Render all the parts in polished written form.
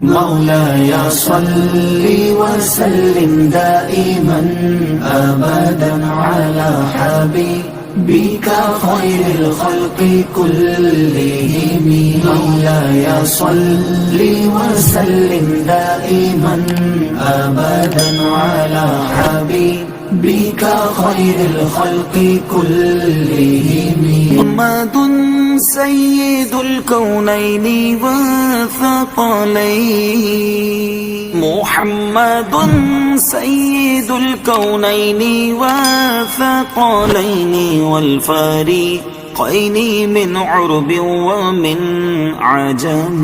مولاي صل وسلم دائما أبدا على حبيبك خير الخلق كلهم. مولاي صل وسلم دائما أبدا على حبيبك خير الخلق كلهم. محمد سيد الكونين والثقلين. محمد سيد الكونين والثقلين والفريقين من عرب ومن عجم.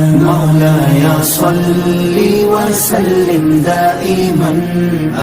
مولاي صل وسلم دائما